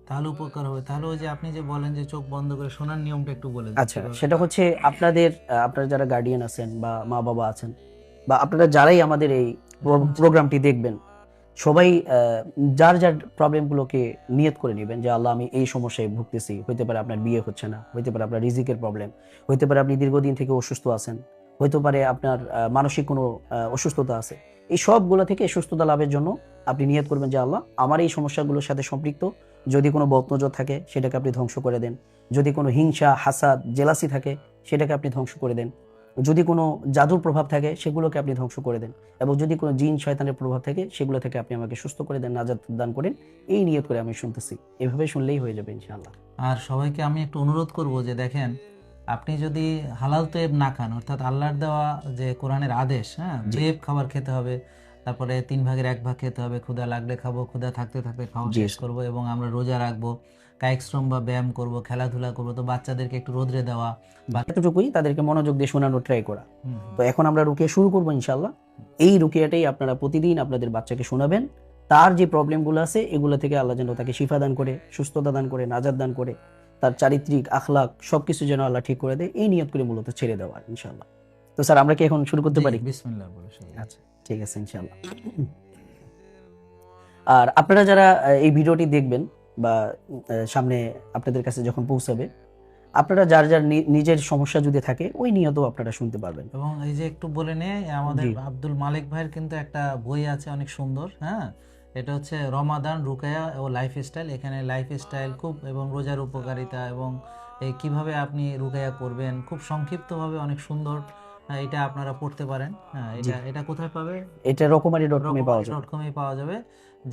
তাহলে উপকার হবে। তাহলে ওই যে আপনি যে বলেন যে চোখ বন্ধ করে শোনার নিয়মটা একটু বলে দিন আচ্ছা, কিভাবে। সেটা হচ্ছে আপনারা যারা গার্ডিয়ান আছেন বা মা বাবা আছেন বা আপনারা যারাই আমাদের এই শুনছেন। প্রোগ্রামটি দেখবেন, সবাই যার যার প্রবলেমগুলোকে নিয়ত করে নেবেন যে আল্লাহ আমি এই সমস্যায় ভুগতেছি। হইতে পারে আপনার বিয়ে হচ্ছে না, হইতে পারে আপনার রিজিকের প্রবলেম, হইতে পারে আপনি দীর্ঘদিন থেকে অসুস্থ আছেন, হইতে পারে আপনার মানসিক কোনো অসুস্থতা আছে। এই সবগুলো থেকে সুস্থতা লাভের জন্য আপনি নিয়ত করবেন যে আল্লাহ আমার এই সমস্যাগুলোর সাথে সম্পৃক্ত যদি কোনো বদনজর থাকে সেটাকে আপনি ধ্বংস করে দেন। যদি কোনো হিংসা, হাসাদ, জেলাসি থাকে সেটাকে আপনি ধ্বংস করে দেন। যদি কোনো জাদুর প্রভাব থাকে সেগুলোকে আপনি ধ্বংস করে দেন। এবং যদি কোনো জিন শয়তানের প্রভাব থাকে সেগুলো থেকে আপনি আমাকে সুস্থ করে দেন, নাজাত দান করেন। এই নিয়ত করে আমি শুনতেছি, এভাবে শুনলেই হয়ে যাবে ইনশাআল্লাহ। আর সবাইকে আমি একটু অনুরোধ করব যে দেখেন, আপনি যদি হালাল তৈব না খান, অর্থাৎ আল্লাহর দেওয়া যে কোরআনের আদেশ, হ্যাঁ, জি, তৈব খাবার খেতে হবে, তারপরে 3 ভাগের 1 ভাগ খেতে হবে, ক্ষুধা লাগলে খাবো, ক্ষুধা থাকতে থাকতে খাওয়া জি শেষ স্যার। করব, এবং আমরা রোজা রাখবো, কায়িক শ্রম বা ব্যায়াম করব, খেলাধুলা করব, তো বাচ্চাদেরকে একটু রোদরে দেওয়া বা এতটুকুই তাদেরকে মনোযোগ দিয়ে শোনানোর ট্রাই করা। হুম, তো এখন আমরা রুকিয়া শুরু করবো ইনশাআল্লাহ। এই রুকিয়াটাই আপনারা প্রতিদিন আপনাদের বাচ্চাকে শোনাবেন। তার যে প্রবলেমগুলো আছে এগুলো থেকে আল্লাহ যেন তাকে শিফা দান করে, সুস্থতা দান করে, নাজাত দান করে, তার চারিত্রিক আখলাক সবকিছু যেন আল্লাহ ঠিক করে দেয়, এই নিয়ত করে মূলত ছেড়ে দেওয়া ইনশাআল্লাহ। তো স্যার আমরা কি এখন শুরু করতে জি পারি? বিসমিল্লাহ বলে শুরু করুন। আচ্ছা, ঠিক আছে ইনশাআল্লাহ। আর আপনারা যারা এই ভিডিওটি দেখবেন বা সামনে আপনাদের কাছে যখন পৌঁছাবে, আপনারা যার যার নিজের সমস্যা যদি থাকে ওই নিয়তেও আপনারা শুনতে পারবেন। এবং এই যে একটু বলে নে, আমাদের জি, আব্দুল মালিক ভাইয়ের কিন্তু একটা বই আছে অনেক সুন্দর, হ্যাঁ, এটা হচ্ছে রমাদান রুকায়া ও লাইফস্টাইল। এখানে লাইফস্টাইল খুব এবং রোজার উপকারিতা এবং এই কিভাবে আপনি রুকায়া করবেন খুব সংক্ষিপ্তভাবে অনেক সুন্দর। হ্যাঁ, এটা আপনারা পড়তে পারেন। হ্যাঁ, জি, এটা এটা কোথায় পাবে? এটা রকমারি.com-এ পাওয়া রকমারি যাবে। ডট কমে পাওয়া যাবে।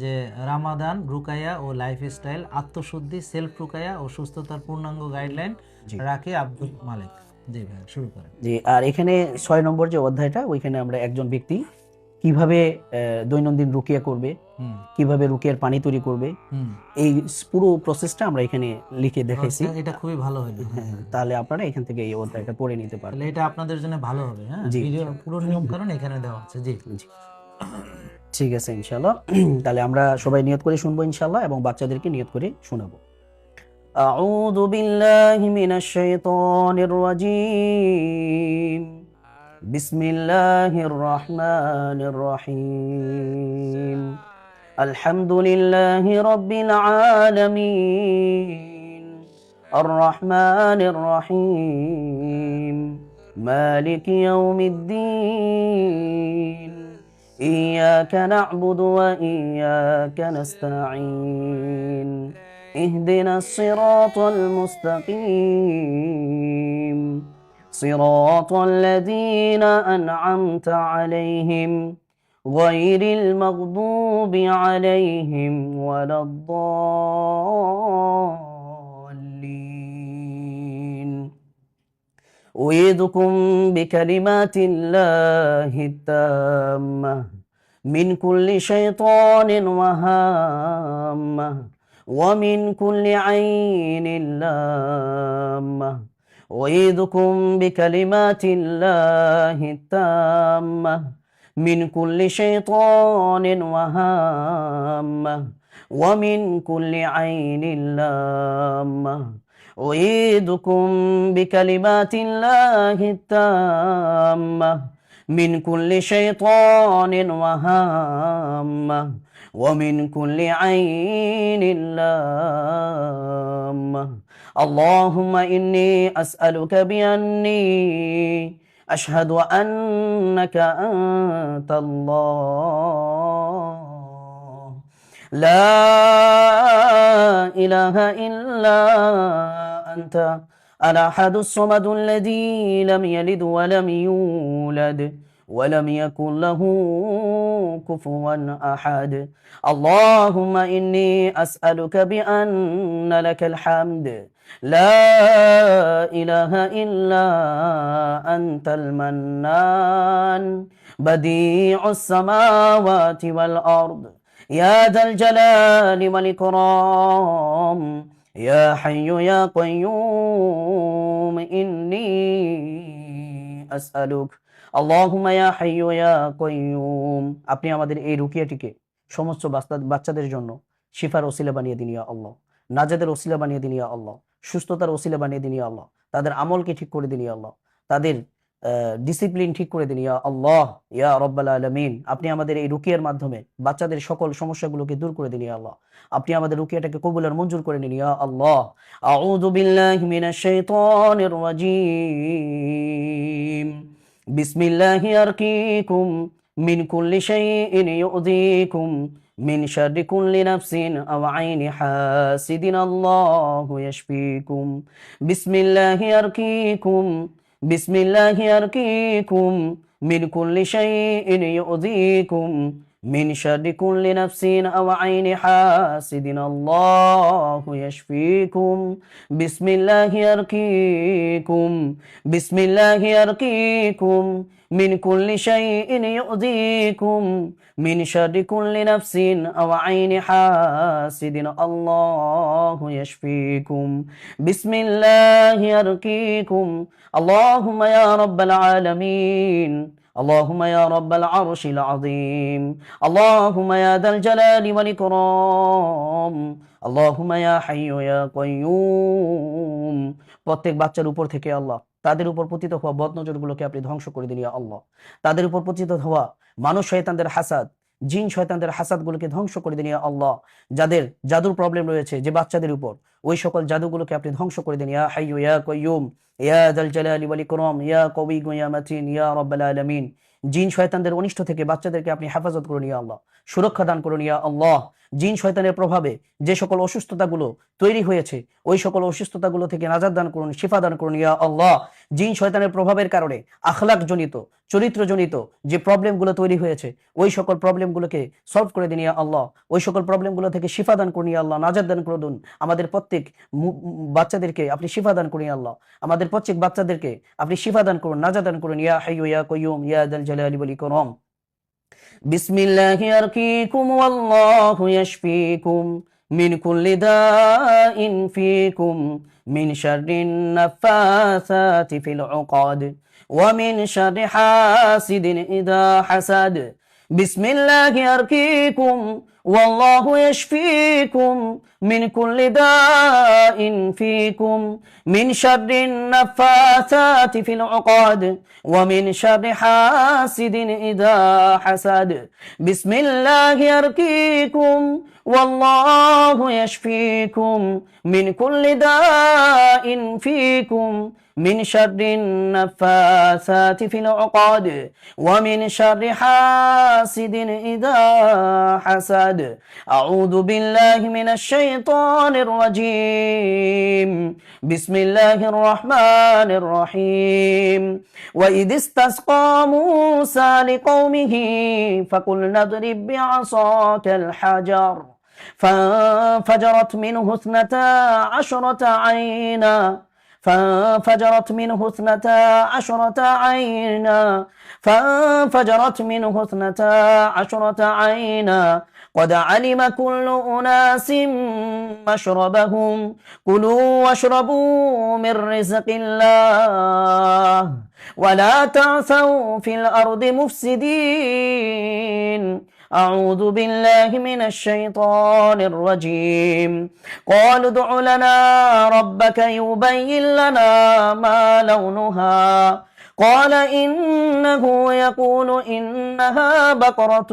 যে রামাদান রুকায়া ও লাইফস্টাইল, আত্মশুদ্ধি, সেলফ রুকায়া ও সুস্থতার পূর্ণাঙ্গ গাইডলাইন জি, রাখে আব্দুল মালিক। জি ভাই, শুরু করেন। জি। আর এখানে 6 নম্বর যে অধ্যায়টা ওইখানে আমরা একজন ব্যক্তি কিভাবে দৈনন্দিন রুকিয়া করবে, হুম কিভাবে রুকিয়ার পানি তৈরি করবে, হুম এই পুরো প্রসেসটা আমরা এখানে লিখে দেখাইছি। এটা খুবই ভালো হলো। হ্যাঁ, হ্যাঁ, হ্যাঁ, হ্যাঁ। তাহলে আপনারা এখান থেকে এই অধ্যায়টা পড়ে নিতে তাহলে পারবেন। এটা আপনাদের জন্য ভালো হবে। হ্যাঁ, জি, ভিডিও পুরো নিয়ম কানুন এখানে দেওয়া আছে। জি। জি, ঠিক আছে ইনশাআল্লাহ। তাহলে আমরা সবাই নিয়ত করে শুনবো ইনশাআল্লাহ এবং বাচ্চাদেরকে নিয়ত করে শোনাবো। أعوذ بالله من الشيطان الرجيم. بسم الله الرحمن الرحيم. الحمد لله رب العالمين الرحمن الرحيم مالك يوم الدين إياك نعبد وإياك نستعين اهدنا الصراط المستقيم صراط الذين أنعمت عليهم غير المغضوب عليهم ولا الضالين. أعيذكم بكلمات الله التامة من كل شيطان وهامة ومن كل عين لامة. أعيذكم بكلمات الله التامة من كل شيطان وهامة ومن كل عين لامة. أعيذكم بكلمات الله التامة من كل شيطان وهامة ومن كل عين لامة. اللهم إني أسألك بأني أشهد أنك أنت الله لا إله إلا أنت الأحد الصمد الذي لم يلد ولم يولد ولم يكن له كفوا أحد. اللهم إني أسألك بأن لك الحمد لا إله إلا أنت المنان بديع السماوات والأرض يا ذا الجلال والإكرام يا حي يا قيوم إني أسألك اللهم يا حي يا قيوم. আপনি আমাদের এই রুকিয়াটিকে সমস্ত বাচ্চাদের জন্য শিফার ওসিলা বানিয়ে দিন ইয়া আল্লাহ। নাজাদের ওসিলা বানিয়ে দিন ইয়া আল্লাহ, সুস্থতার ওসিলা বানিয়ে দিন ইয়া আল্লাহ, তাদের আমলকে ঠিক করে দিন ইয়া আল্লাহ, তাদের ডিসিপ্লিন ঠিক করে দিন ইয়া আল্লাহ ইয়া রব্বাল আলামিন। আপনি আমাদের এই রুকিয়ার মাধ্যমে বাচ্চাদের সকল সমস্যাগুলোকে দূর করে দিন ইয়া আল্লাহ। আপনি আমাদের রুকিয়াটাকে কবুল আর মঞ্জুর করে নিন ইয়া আল্লাহ। আউযু বিল্লাহি মিনাশ শাইতানির রাজীম। বিসমিল্লাহি আরকিকুম মিন কুল্লি শাইইন ইউযীকুম মিন শাররি কুল্লি নাফসিন আও আইনি হাসিদিন আল্লাহু ইয়াশফিকুম। বিসমিল্লাহি আরকিকুম বিসমিল্লাহি আরকিকুম মিন কুল্লি শাইইন ইউযীকুম মিন শাররি কুল্লি নাফসিন আও আইনি হাসিদিন আল্লাহু ইয়াশফিকুম। বিসমিল্লাহি আরকিকুম বিসমিল্লাহি আরকিকুম মিন কুল্লি শাইইন ইউযীকুম মিন শাররি কুল্লি নাফসিন আও আইনি হাসিদিন আল্লাহু ইয়াশফিকুম। বিসমিল্লাহি আরকিকুম আল্লাহুম্মা ইয়া রাব্বাল আলামিন আল্লাহুম্মা ইয়া রাব্বাল আরশিল আযীম আল্লাহুম্মা ইয়া যাল জালালি ওয়াল ইকরাম আল্লাহুম্মা ইয়া হাইয়্যু ইয়া কাইয়্যুম। প্রত্যেক বাচ্চার উপর থেকে আল্লাহ তাদের উপর পতিত হওয়া বদনজরগুলোকে আপনি ধ্বংস করে দিন ইয়া আল্লাহ। তাদের উপর পতিত হওয়া মানুষ শয়তানদের হাসাদ, জিন শয়তানদের হাসাদগুলোকে ধ্বংস করে দিন ইয়া আল্লাহ। যাদের জাদুর প্রবলেম রয়েছে যে বাচ্চাদের উপর, ওই সকল জাদুগুলোকে আপনি ধ্বংস করে দিন ইয়া হাইয়্যু ইয়া কাইয়্যুম ইয়া যাল জালালি ওয়াল ইকরাম ইয়া কাওয়িয়্যু ইয়া মাতিন ইয়া রাব্বাল আলামিন। জিন শয়তানদের অনিষ্ট থেকে বাচ্চাদেরকে আপনি হেফাজত করুন ইয়া আল্লাহ, সুরক্ষা দান করুন ইয়া আল্লাহ। জিন শয়তানের প্রভাবে যে সকল অসুস্থতাগুলো তৈরি হয়েছে, ওই সকল অসুস্থতাগুলো থেকে নাজাত দান করুন, শিফা দান করুন ইয়া আল্লাহ। জিন শয়তানের প্রভাবের কারণে আখলাক জনিত, চরিত্র জনিত যে প্রবলেমগুলো তৈরি হয়েছে, ওই সকল প্রবলেমগুলোকে সলভ করে দিন ইয়া আল্লাহ। ওই সকল প্রবলেমগুলো থেকে শিফা দান করুন ইয়া আল্লাহ, নাজাত দান করুন। আমাদের প্রত্যেক বাচ্চাদেরকে আপনি শিফা দান করুন ইয়া আল্লাহ। আমাদের প্রত্যেক বাচ্চাদেরকে আপনি শিফা দান করুন, নাজাত দান করুন ইয়া হাইয়্যু ইয়া কাইয়্যুম ইয়া যাল জালালি ওয়াল ইকরাম। বিসমিল্লাহি আরকিকুম ওয়াল্লাহু ইয়াশফিকুম মিন কুল্লি দাইন ফিকুম মিন শাররিন নাফাসাতি ফিল উকাদ ওয়া মিন শাররি হাসিদিন ইযা হাসাদ। বিসমিল্লাহি আরকিকুম ওয়াল্লাহু ইয়াশফিকুম মিন কুল্লি দাইন ফিকুম মিন শাররিন নাফাসাতি ফিল উকাদ ওয়া মিন শাররি হাসিদিন ইযা হাসাদ। বিসমিল্লাহি আরকিকুম ওয়াল্লাহু ইয়াশফিকুম মিন কুল্লি দাইন ফিকুম মিন শাররিন নাফাসাতি ফিল উকাদ ওয়া মিন শাররি হাসিদিন ইযা হাসাদ। আউযু বিল্লাহি মিনাশ শাইতানির রাজীম। বিসমিল্লাহির রহমানির রহিম। ওয়া ইয ইসতাসকা মূসা লিকওমিহি ফাকুলনা ইদরিব বিআসাকাল হাজার فانفجرت منه اثنتا عشرة عينا فانفجرت منه اثنتا عشرة عينا فانفجرت منه اثنتا عشرة عينا قد علم كل أناس مشربهم كلوا واشربوا من رزق الله ولا تعثوا في الأرض مفسدين أعوذ بالله من الشيطان الرجيم. قالوا ادع لنا ربك يبين لنا ما لونها قال إنه يقول إنها بقرة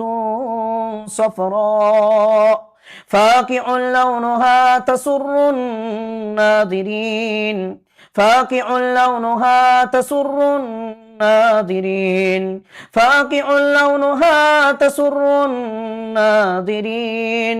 صفراء فاقع لونها تسر الناظرين فاقع لونها تسر الناظرين فاقع لونها تسر الناظرين.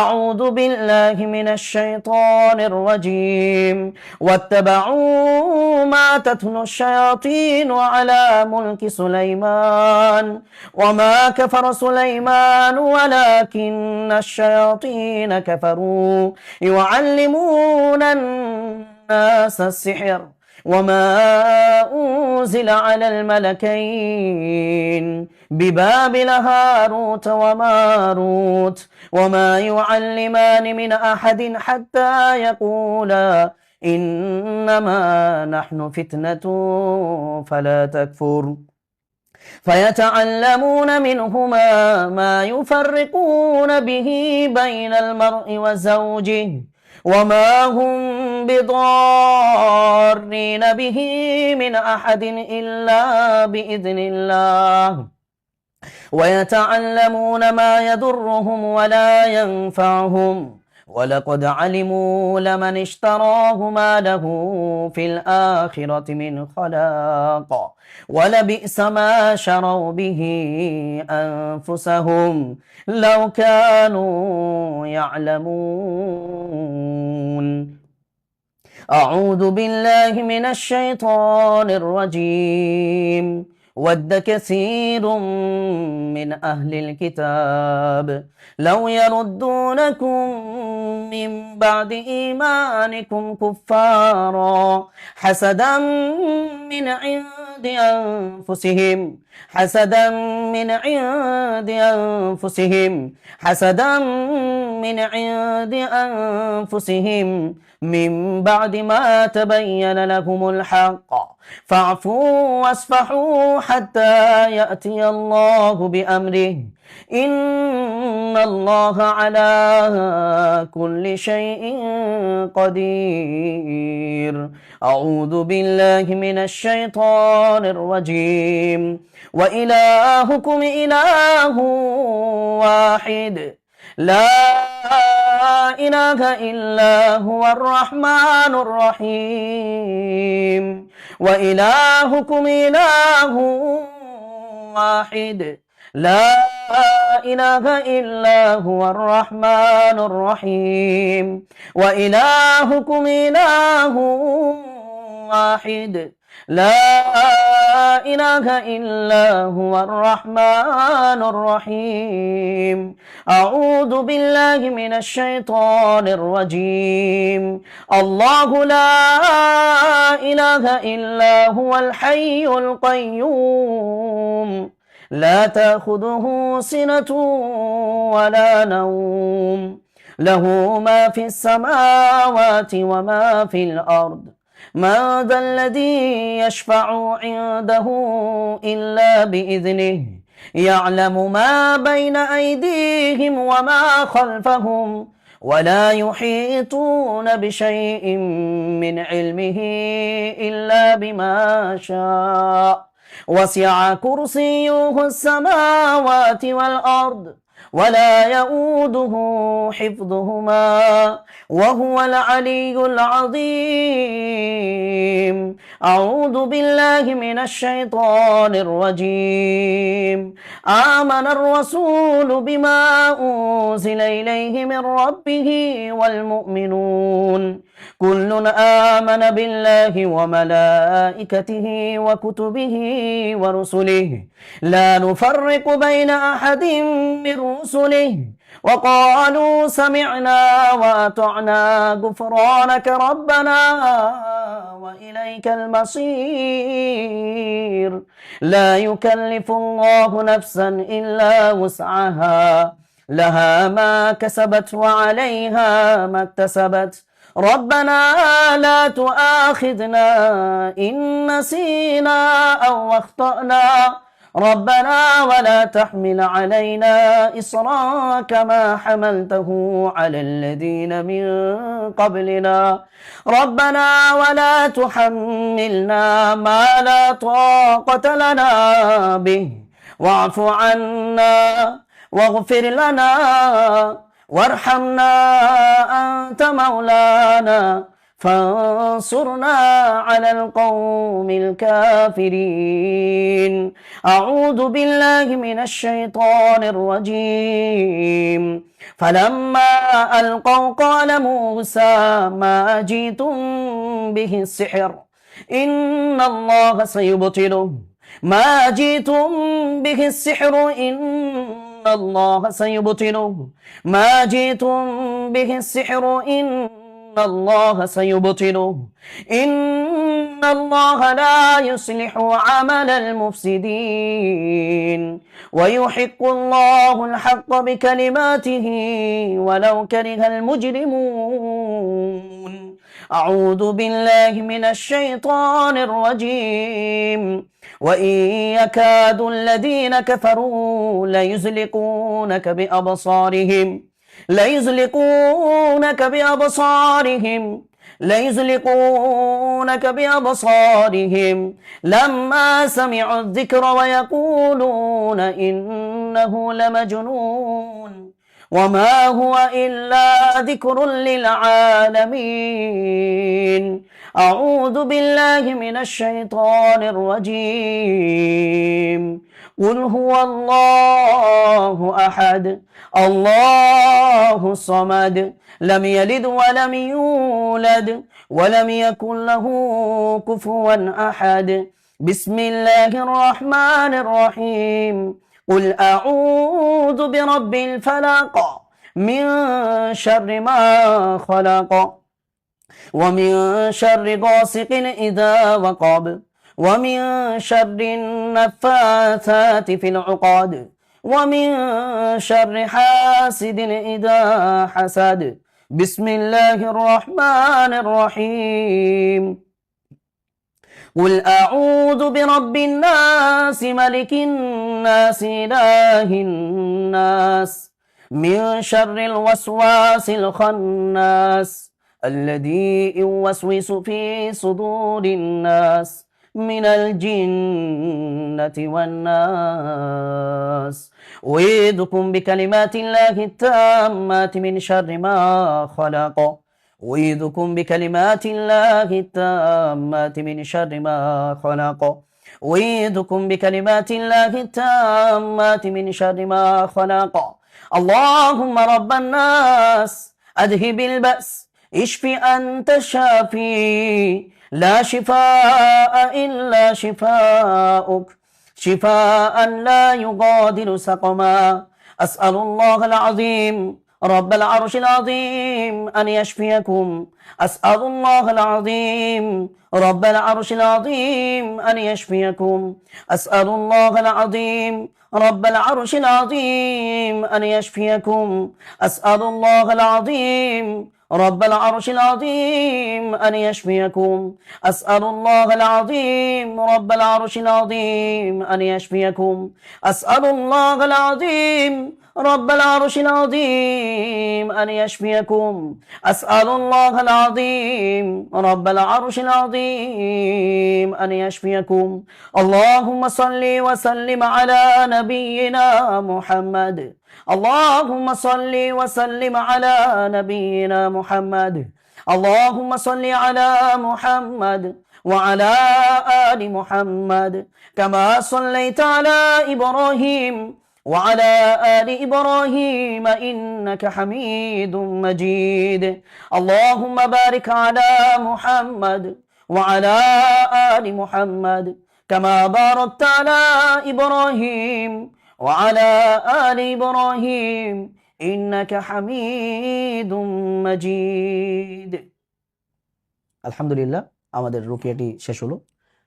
أعوذ بالله من الشيطان الرجيم. واتبعوا ما تتلو الشياطين على ملك سليمان وما كفر سليمان ولكن الشياطين كفروا يعلمون الناس السحر وما أنزل على الملكين ببابل هاروت وماروت وما يعلمان من أحد حتى يقولا إنما نحن فتنة فلا تكفر فيتعلمون منهما ما يفرقون به بين المرء وزوجه وما هم بضارين به من أحد إلا بإذن الله ويتعلمون ما يضرهم ولا ينفعهم ولقد علموا لمن اشتراه ما له في الآخرة من خلاق ولبئس ما شروا به أنفسهم لو كانوا يعلمون. أعوذ بالله من الشيطان الرجيم. ود كثير من أهل الكتاب لو يردونكم من بعد إيمانكم كفارا حسدا من عند أنفسهم حسدا من عند أنفسهم حسدا من عند أنفسهم من بعد ما تبين لهم الحق فاعفوا واصفحوا حتى يأتي الله بأمره إن الله على كل شيء قدير. أعوذ بالله من الشيطان الرجيم. وإلهكم إله واحد لا إله إلا هو الرحمن الرحيم. وإلهكم إله واحد لا إله إلا هو الرحمن الرحيم. وإلهكم إله واحد لا إله إلا هو الرحمن الرحيم. أعوذ بالله من الشيطان الرجيم. الله لا إله إلا هو الحي القيوم لا تأخذه سنة ولا نوم له ما في السماوات وما في الأرض من ذا الذي يشفع عنده إلا بإذنه يعلم ما بين أيديهم وما خلفهم ولا يحيطون بشيء من علمه إلا بما شاء وسع كرسيه السماوات والأرض ولا يؤوده حفظهما وهو العلي العظيم. أعوذ بالله من الشيطان الرجيم. آمن الرسول بما أنزل إليه من ربه والمؤمنون كل آمن بالله وملائكته وكتبه ورسله لا نفرق بين أحد من رسله وقالوا سمعنا وأطعنا غفرانك ربنا وإليك المصير. لا يكلف الله نفسا إلا وسعها لها ما كسبت وعليها ما اكتسبت ربنا لا تؤاخذنا إن نسينا أو أخطأنا ربنا ولا تحمل علينا إصرا كما حملته على الذين من قبلنا ربنا ولا تحملنا ما لا طاقة لنا به واعف عنا واغفر لنا وارحمنا أنت مولانا فانصرنا على القوم الكافرين. أعوذ بالله من الشيطان الرجيم. فلما ألقوا قال موسى ما جئتم به السحر إن الله سيبطله ما جئتم به السحر إن الله سيبطله ما جئتم به السحر إن الله سيبطله إن الله لا يصلح عمل المفسدين ويحق الله الحق بكلماته ولو كره المجرمون. أعوذ بالله من الشيطان الرجيم. وإن يكاد الذين كفروا ليزلقونك بأبصارهم ليزلقونك بأبصارهم ليزلقونك بأبصارهم لما سمعوا الذكر ويقولون إنه لمجنون وما هو إلا ذكر للعالمين. أعوذ بالله من الشيطان الرجيم. قل هو الله أحد الله الصمد لم يلد ولم يولد ولم يكن له كفوا أحد. بسم الله الرحمن الرحيم. قل أعوذ برب الفلق من شر ما خلق ومن شر غاسق إذا وقب ومن شر النفاثات في العقد ومن شر حاسد إذا حسد. بسم الله الرحمن الرحيم. قل أعوذ برب الناس ملك الناس إله الناس من شر الوسواس الخناس الذي يوسوس في صدور الناس من الجنة والناس. أعيذكم بكلمات الله التامات من شر ما خلق أعيذكم بكلمات الله التامات من شر ما خلق أعيذكم بكلمات الله التامات من شر ما خلق. اللهم رب الناس أذهب البأس اشف أنت الشافي لا شفاء إلا شفاؤك شفاء لا يغادر سقما. أسأل الله العظيم رب العرش العظيم أن يشفيكم. أسأل الله العظيم رب العرش العظيم أن يشفيكم. أسأل الله العظيم رب العرش العظيم أن يشفيكم. أسأل الله العظيم رب العرش العظيم أن يشفيكم. أسأل الله العظيم رب العرش العظيم أن يشفيكم. أسأل الله العظيم رب العرش العظيم أن يشفيكم. أسأل الله العظيم رب العرش العظيم أن يشفيكم. اللهم صل وسلم على نبينا محمد. اللهم صل وسلم على نبينا محمد. اللهم صل على محمد وعلى آل محمد كما صليت على إبراهيم وعلى آل إبراهيم إنك حميد مجيد. اللهم بارك على محمد وعلى آل محمد كما باركت على إبراهيم وعلى آل إبراهيم إنك حميد مجيد. আলহামদুলিল্লাহ, আমাদের রুকিয়াটি শেষ হলো।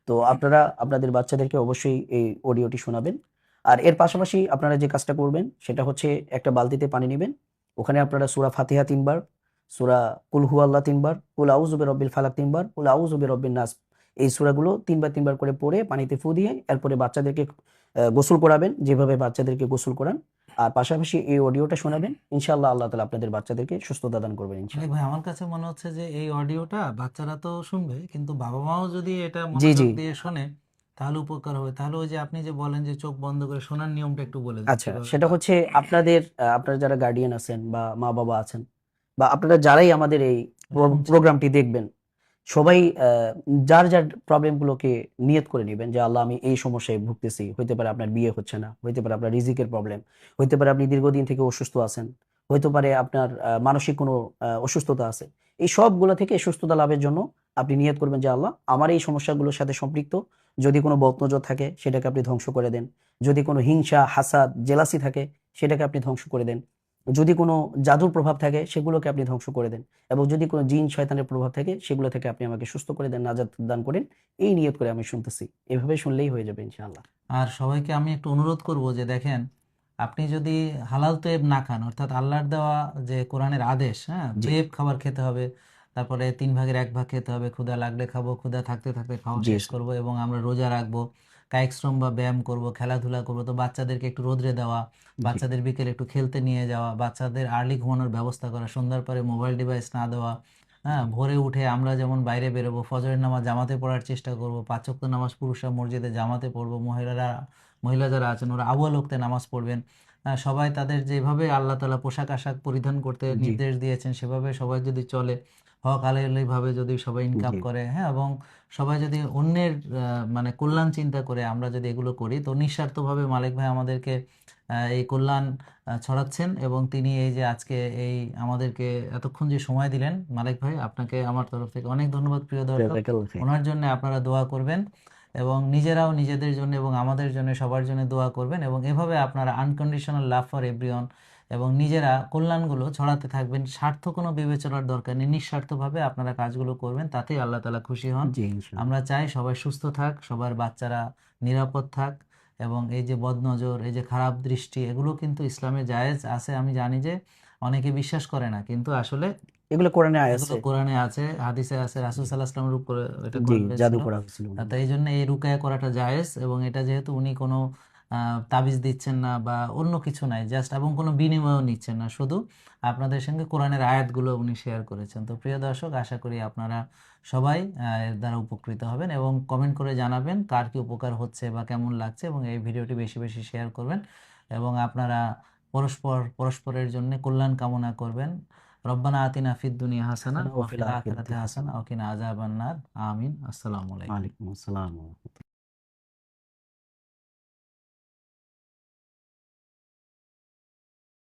তো আপনারা আপনাদের বাচ্চাদেরকে অবশ্যই এই অডিওটি শোনাবেন। আর এর পাশাপাশি আপনারা যে কাজটা করবেন সেটা হচ্ছে একটা বালতিতে পানি নেবেন, ওখানে আপনারা সূরা ফাতিহা 3 বার, সূরা কুল হুয়াল্লাহ 3 বার, কুল আউযু বিরাব্বিল ফালাক 3 বার, কুল আউযু বিরাব্বিন নাস, এই সূরাগুলো 3 বার 3 বার করে পড়ে পানিতে ফু দিয়ে এরপরে বাচ্চাদেরকে গোসল করাবেন, যেভাবে বাচ্চাদেরকে গোসল করান। আর পাশাপাশি এই অডিওটা শোনাবেন। ইনশাআল্লাহ আল্লাহ তাআলা আপনাদের বাচ্চাদেরকে সুস্থতা দান করবেন মানে ইনশাআল্লাহ। ভাই আমার কাছে মনে হচ্ছে যে এই অডিওটা বাচ্চারা তো শুনবে, কিন্তু বাবা মাও যদি এটা জি মনোযোগ জি দিয়ে শোনে তাহলে উপকার হবে। তাহলে ওই যে আপনি যে বলেন যে চোখ বন্ধ করে শোনার নিয়মটা একটু বলে দেন আচ্ছা, কিভাবে। সেটা হচ্ছে আপনাদের আপনারা যারা গার্ডিয়ান আছেন বা মা বাবা আছেন বা আপনারা যারাই আমাদের এই শুনছেন। প্রোগ্রামটি দেখবেন, সবাই যার যার প্রবলেমগুলোকে নিয়ত করে নেবেন যে আল্লাহ আমি এই সমস্যায় ভুগতেছি। হইতে পারে আপনার বিয়ে হচ্ছে না, হইতে পারে আপনার রিজিকের প্রবলেম, হইতে পারে আপনি দীর্ঘদিন থেকে অসুস্থ আছেন, হইতে পারে আপনার মানসিক কোনো অসুস্থতা আছে। এই সবগুলো থেকে সুস্থতা লাভের জন্য আপনি নিয়ত করবেন যে আল্লাহ আমার এই সমস্যাগুলোর সাথে সম্পৃক্ত যদি কোনো বদনজর থাকে সেটাকে আপনি ধ্বংস করে দেন, যদি কোনো হিংসা, হাসাদ, জেলাসি থাকে সেটাকে আপনি ধ্বংস করে দেন, যদি কোনো জাদুর প্রভাব থাকে সেগুলোকে আপনি ধ্বংস করে দেন, এবং যদি কোনো জিন শয়তানের প্রভাব থাকে সেগুলো থেকে আপনি আমাকে সুস্থ করে দেন, নাজাত দান করেন। এই নিয়ত করে আমি শুনতেছি, এভাবে শুনলেই হয়ে যাবে ইনশাআল্লাহ। আর সবাইকে আমি একটু অনুরোধ করব যে দেখেন, আপনি যদি হালাল তৈব না খান, অর্থাৎ আল্লাহর দেওয়া যে কোরআনের আদেশ, হ্যাঁ, জি তৈব খাবার খেতে হবে, তারপরে 3 ভাগের 1 ভাগ খেতে হবে, ক্ষুধা লাগলে খাবো, ক্ষুধা থাকতে থাকতে খাওয়া জি শেষ করব, এবং আমরা রোজা রাখবো, কায়িক শ্রম বা ব্যায়াম করব, খেলাধুলা করব, তো বাচ্চাদেরকে একটু রোদরে দেওয়া, বাচ্চাদের বিকেলে একটু খেলতে নিয়ে যাওয়া, বাচ্চাদের আর্লি ঘুমানোর ব্যবস্থা করা, সন্ধ্যার পরে মোবাইল ডিভাইস না দেওয়া। হ্যাঁ, ভোরে উঠে আমরা যেমন বাইরে বেরোবো, ফজরের নামাজ জামাতে পড়ার চেষ্টা করব, 5 ওয়াক্ত নামাজ পুরুষরা মসজিদে জামাতে পড়বো, মহিলা যারা আছেন ওরা আউয়াল ওয়াক্তে নামাজ পড়বেন। সবাই তাদের যেভাবে আল্লাহ তাআলা পোশাক আশাক পরিধান করতে জি নির্দেশ দিয়েছেন সেভাবে সবাই যদি চলে, হক হালালি ভাবে যদি সবাই ইনকাম জি করে, হ্যাঁ, এবং সবাই যদি অন্যের মানে কল্যাণ চিন্তা করে আমরা যদি এগুলো করি, তো নিঃস্বার্থভাবে মালিক ভাই আমাদেরকে এই কল্যাণ ছড়াচ্ছেন। এবং তিনি এই যে আজকে এই আমাদেরকে এতক্ষণ যে সময় দিলেন, মালিক ভাই আপনাকে আমার তরফ থেকে অনেক ধন্যবাদ। প্রিয় দর্শক, জাযাকাল্লাহ খাইর। ওনার জন্য আপনারা দোয়া করবেন এবং নিজেরাও নিজেদের জন্য এবং আমাদের জন্য সবার জন্য দোয়া করবেন, এবং এভাবে আপনারা আনকন্ডিশনাল লাভ ফর এভরিওয়ান এবং নিজেরা কল্যাণগুলো ছড়াতে থাকবেন। স্বার্থ কোনো বিবেচনার দরকার নেই, নিঃস্বার্থভাবে আপনারা কাজগুলো করবেন, তাতেই আল্লাহ তাআলা খুশি হন। জি ইনশাআল্লাহ। আমরা চাই সবাই সুস্থ থাক, সবার বাচ্চারা নিরাপদ থাক, এবং এই যে বদনজর, এই যে খারাপ দৃষ্টি, এগুলো কিন্তু ইসলামে জায়েজ আছে। আমি জানি যে অনেকে বিশ্বাস করে না, কিন্তু আসলে এগুলো কোরআনে এগুলো আছে। কোরআনে আছে, হাদিসে আছে, রাসূল সাল্লাল্লাহু আলাইহি ওয়াসাল্লামের উপরে এটা জি, করা জাদু হয়েছিল। করা হয়েছিল। তাই এই জন্য এই রুকায়া করাটা জায়েজ, এবং এটা যেহেতু উনি কোনো তাবিজ দিচ্ছেন না বা অন্য কিছু নাই, জাস্ট, এবং কোনো বিনিময়ও নিচ্ছেন না, শুধু আপনাদের সঙ্গে কোরআনের আয়াতগুলো উনি শেয়ার করেছেন। তো প্রিয় দর্শক, আশা করি আপনারা সবাই এর দ্বারা উপকৃত হবেন, এবং কমেন্ট করে জানাবেন কার কি উপকার হচ্ছে বা কেমন লাগছে, এবং এই ভিডিওটি বেশি বেশি শেয়ার করবেন, এবং আপনারা পরস্পরের জন্য কল্যাণ কামনা করবেন। রব্বানা আতিনা ফিদ দুনিয়া হাসানা হাসানা ওয়া ওয়া ফিল ফিল আখিরাতি আখিরাতি হাসানা হাসানা। ওয়া কিনা আযাবান নার। আমিন। আসসালামু আলাইকুম। ওয়ালাইকুম আসসালাম ওয়া রাহমাতুল্লাহ।